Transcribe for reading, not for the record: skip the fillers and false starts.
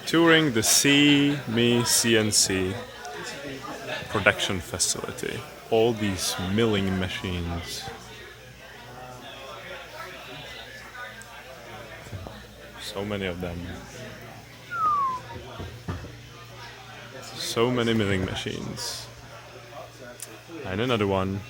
touring the Me CNC production facility. All these milling machines. So many of them. So many milling machines. And another one.